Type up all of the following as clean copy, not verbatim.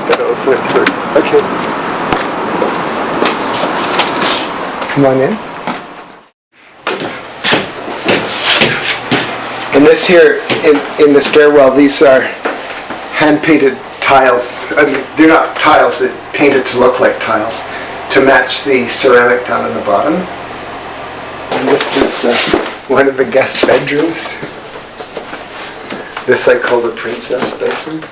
Gotta open it first. Okay. Come on in. And this here, in the stairwell, these are hand-painted tiles. I mean, they're not tiles, they're painted to look like tiles to match the ceramic down on the bottom. And this is one of the guest bedrooms. This I call the princess bedroom.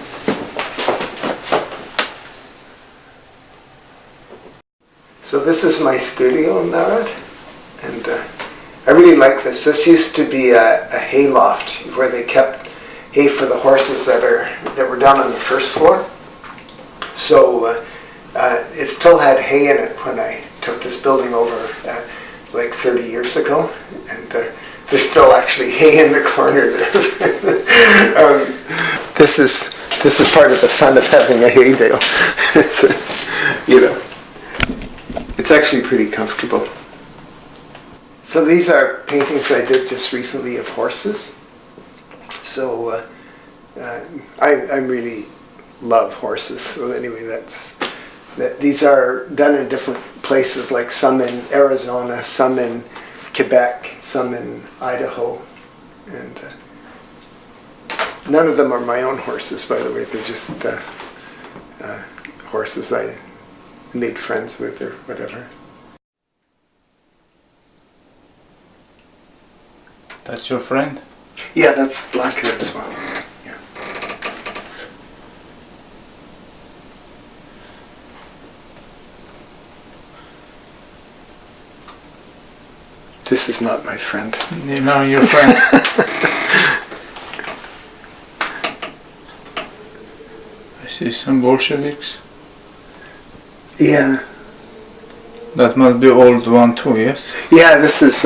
So this is my studio in Narad, and I really like this. This used to be a hay loft where they kept hay for the horses that were down on the first floor. So it still had hay in it when I took this building over like 30 years ago, and there's still actually hay in the corner there. This is part of the fun of having a hay bale. It's it's actually pretty comfortable. So these are paintings I did just recently of horses. So I really love horses. So anyway, these are done in different places, like some in Arizona, some in Quebec, some in Idaho, and none of them are my own horses, by the way. They're just horses I made friends with or whatever. That's your friend? Yeah, that's Blackhead as well. Yeah. This is not my friend. You know your friend. I see some Bolsheviks. Yeah. That must be old one too, yes? Yeah, this is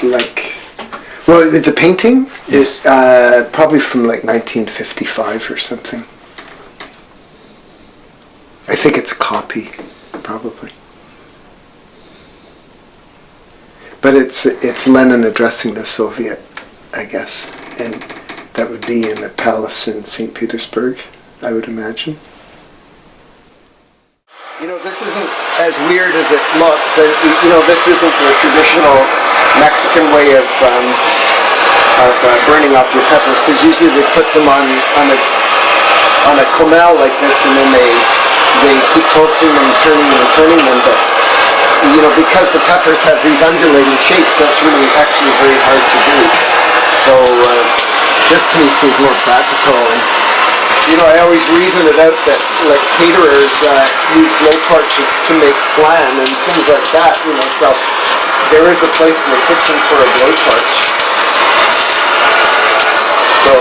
like, well, the painting is probably from like 1955 or something. I think it's a copy, probably. But it's Lenin addressing the Soviet, I guess, and that would be in the palace in St. Petersburg, I would imagine. You know, this isn't as weird as it looks. You know, this isn't the traditional Mexican way of burning off your peppers, because usually they put them on a comal like this, and then they keep toasting them and turning them. But you know, because the peppers have these undulating shapes, that's really actually very hard to do. So this to me seems more practical. And, you know, I always reason it out that, like, caterers use blowtorches to make flan and things like that, you know, so there is a place in the kitchen for a blowtorch. So,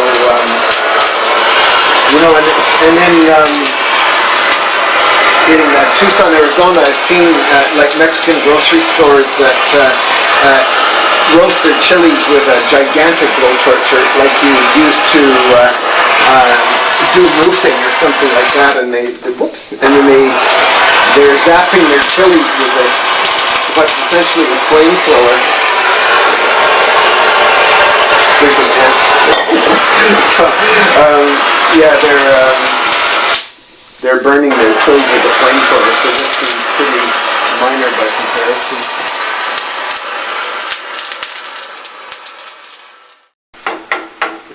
you know, and then in Tucson, Arizona, I've seen, like, Mexican grocery stores that roast their chilies with a gigantic blowtorch, or like you used to do roofing or something like that, and they're zapping their chilies with this, what's essentially a flamethrower. There's an ant. So yeah, they're burning their chilies with a flamethrower. So this seems pretty minor by comparison.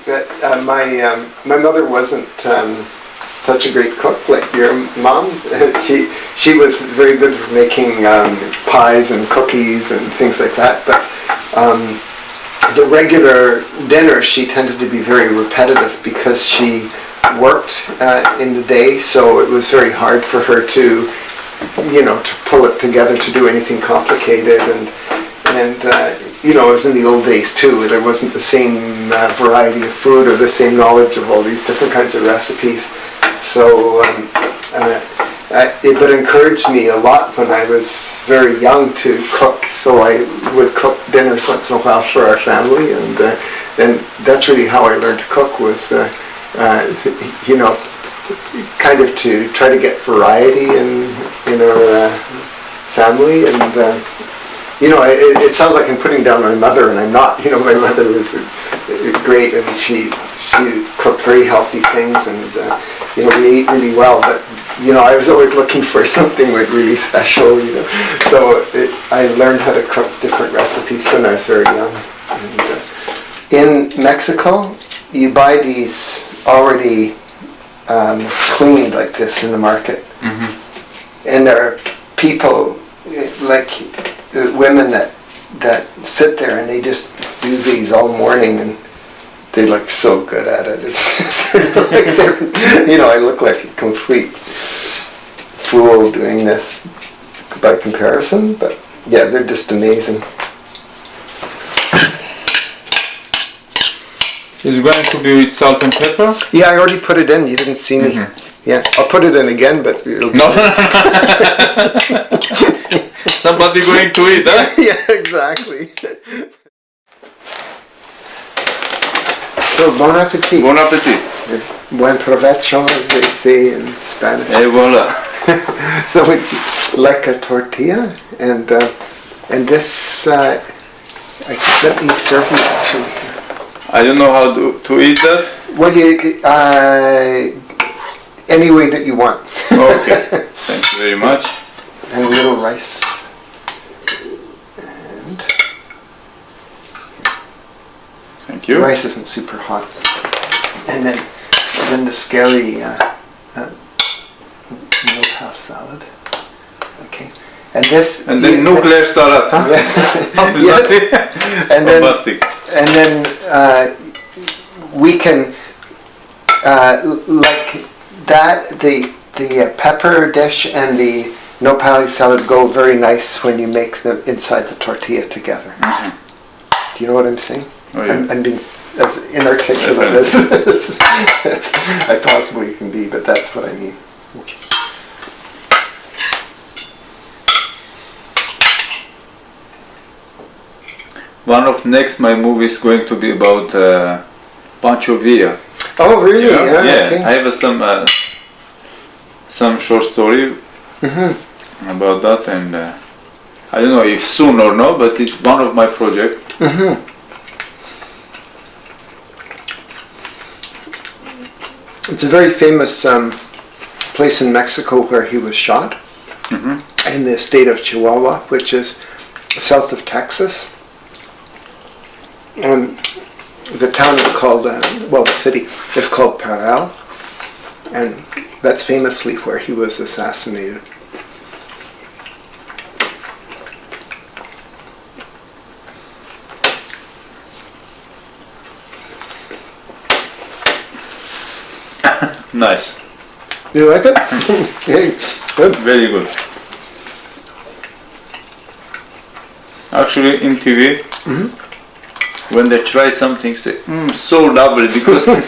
But my mother wasn't such a great cook like your mom. She was very good for making pies and cookies and things like that. But the regular dinner, she tended to be very repetitive because she worked in the day, so it was very hard for her to, you know, to pull it together to do anything complicated. And you know, it was in the old days too. There wasn't the same variety of food or the same knowledge of all these different kinds of recipes. So it encouraged me a lot when I was very young to cook. So I would cook dinners once in a while for our family, and that's really how I learned to cook, was you know, kind of to try to get variety in our family. And you know, it sounds like I'm putting down my mother, and I'm not. You know, my mother was great, and she she cooked very healthy things, and you know, we ate really well. But you know, I was always looking for something like really special. You know, so I learned how to cook different recipes when I was very young. And, in Mexico, you buy these already cleaned like this in the market, and there are people like women that sit there and they just do these all morning, and they look so good at it. It's just like they're, you know, I look like a complete fool doing this by comparison, but yeah, they're just amazing. It's going to be with salt and pepper? Yeah, I already put it in. You didn't see me. Yeah, I'll put it in again, but it'll be No. Somebody going to eat, huh? Yeah, exactly. So, bon appetit. Bon appetit. Buen provecho, as they say in Spanish. Et voilà. So it's like a tortilla, and this, let me serve you actually. I don't know how to eat that. Well, any way that you want. Okay, thank you very much. And a little rice. And Thank you. rice isn't super hot. And then the scary milk salad. Okay. And this. And then nuclear salad, huh? Yeah. Yes. And then. Bombastic. And then we can like that. The pepper dish and the nopal salad go very nice when you make them inside the tortilla together. Do you know what I'm saying? Oh, yeah. I'm being as inarticulate as I possibly can be, but that's what I mean. Okay. One of next my movie is going to be about Pancho Villa. Oh, really? Yeah. Okay. I have some short story about that, and I don't know if soon or no, but it's one of my projects. It's a very famous place in Mexico where he was shot, in the state of Chihuahua, which is south of Texas. The town is called, the city is called Parral, and that's famously where he was assassinated. Nice. You like it? Okay, good. Very good. Actually, in TV, when they try something, say, so lovely, because but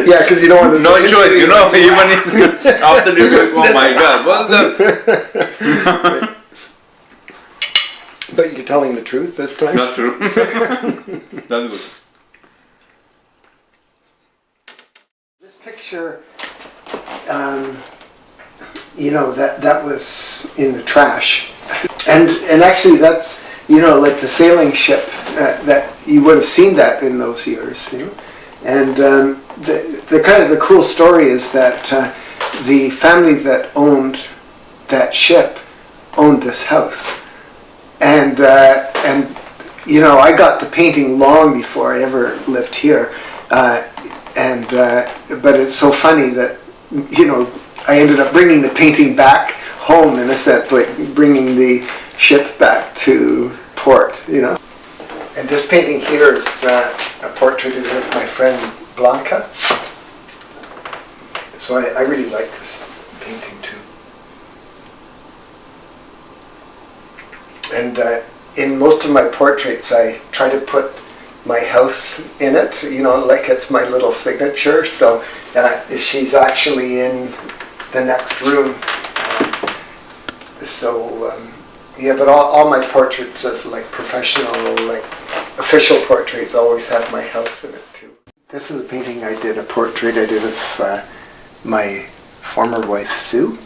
Yeah, because you don't want to no say choice, you know, anything. even it's good. After you go, oh my God, what's that? But you're telling the truth this time? Not true. That's good. This picture, you know, that was in the trash, and actually that's, you know, like the sailing ship that you would have seen that in those years, you know, and the kind of the cool story is that the family that owned that ship owned this house, and you know, I got the painting long before I ever lived here. But it's so funny that, you know, I ended up bringing the painting back home, in a sense, like bringing the ship back to port, you know. And this painting here is a portrait of my friend Blanca. So I really like this painting too. And in most of my portraits I try to put my house in it, you know, like it's my little signature. So she's actually in the next room. Yeah, but all my portraits of like professional, like official portraits always have my house in it too. This is a painting I did, a portrait I did of my former wife Sue.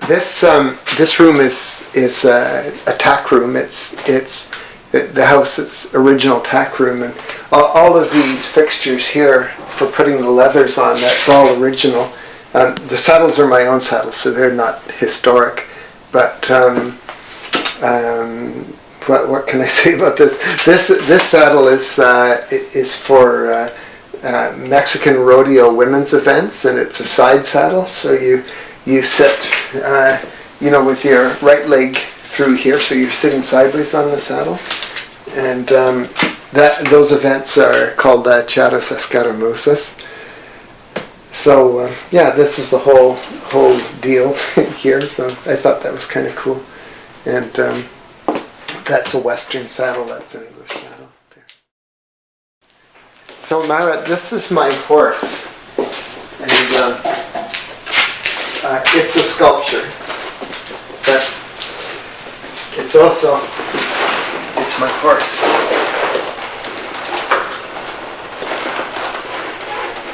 This room is a tack room. It's the house's original tack room, and all of these fixtures here for putting the leathers on, that's all original. The saddles are my own saddles, so they're not historic. But what can I say about this? This saddle is for Mexican rodeo women's events, and it's a side saddle. So you sit, with your right leg through here, so you're sitting sideways on the saddle, and those events are called charros escaramuzas. So this is the whole deal here. So I thought that was kind of cool, and that's a Western saddle. That's an English saddle. There. So Mara, this is my horse, and it's a sculpture, but it's my horse.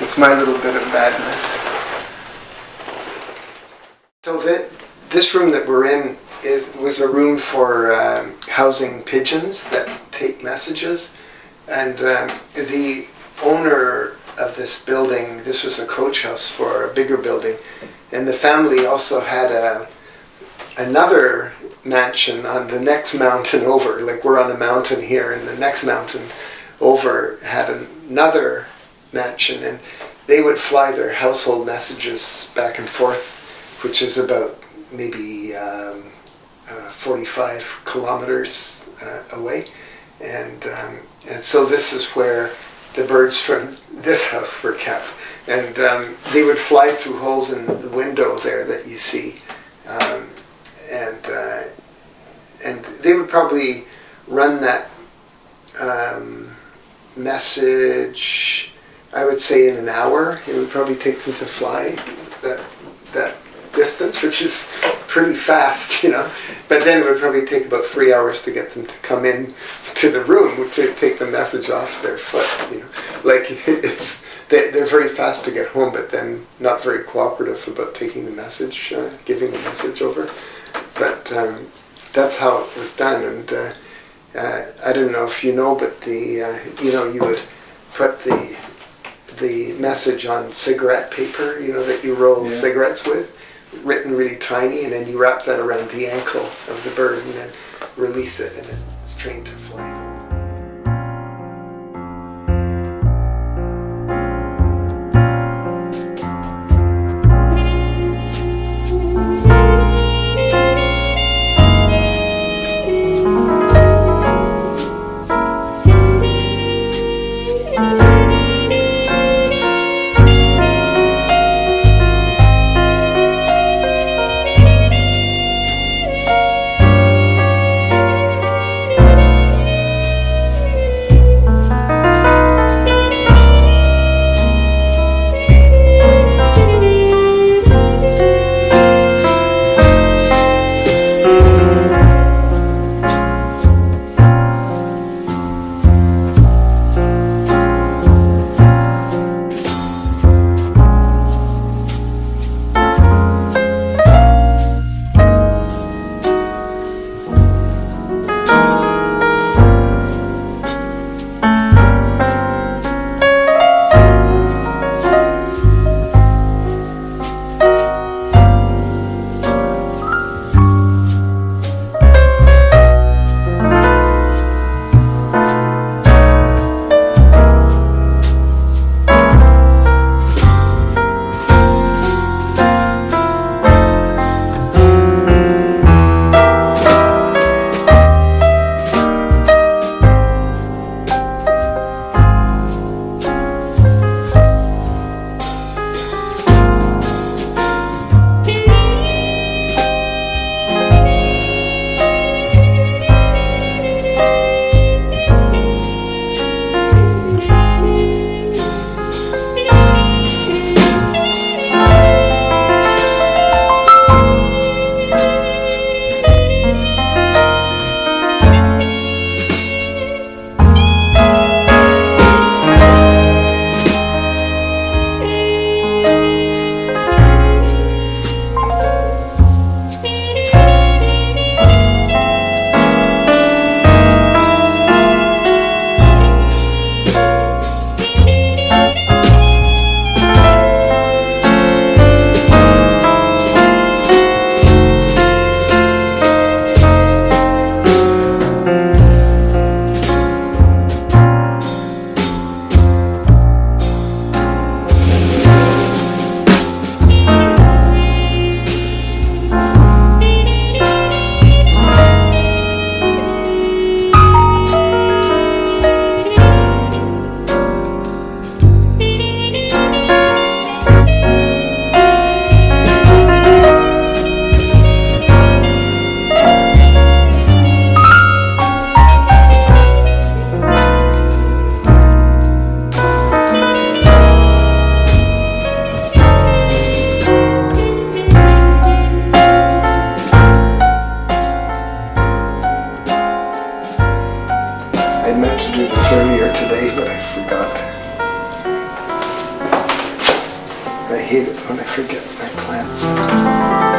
It's my little bit of madness. So this room that we're in was a room for housing pigeons that take messages, and the owner of this building, this was a coach house for a bigger building, and the family also had another mansion on the next mountain over. Like, we're on a mountain here, and the next mountain over had another mansion, and they would fly their household messages back and forth, which is about maybe 45 kilometers away, and so this is where the birds from this house were kept, and they would fly through holes in the window there that you see, and they would probably run that message, I would say, in an hour. It would probably take them to fly that distance, which is pretty fast, But then it would probably take about 3 hours to get them to come in to the room to take the message off their foot, Like, they're very fast to get home, but then not very cooperative about taking the message, giving the message over. But that's how it was done, and I don't know if you know, but you would put the message on cigarette paper, that you roll cigarettes with, written really tiny, and then you wrap that around the ankle of the bird and then release it, and it's trained to fly home. hate it when I forget my plants.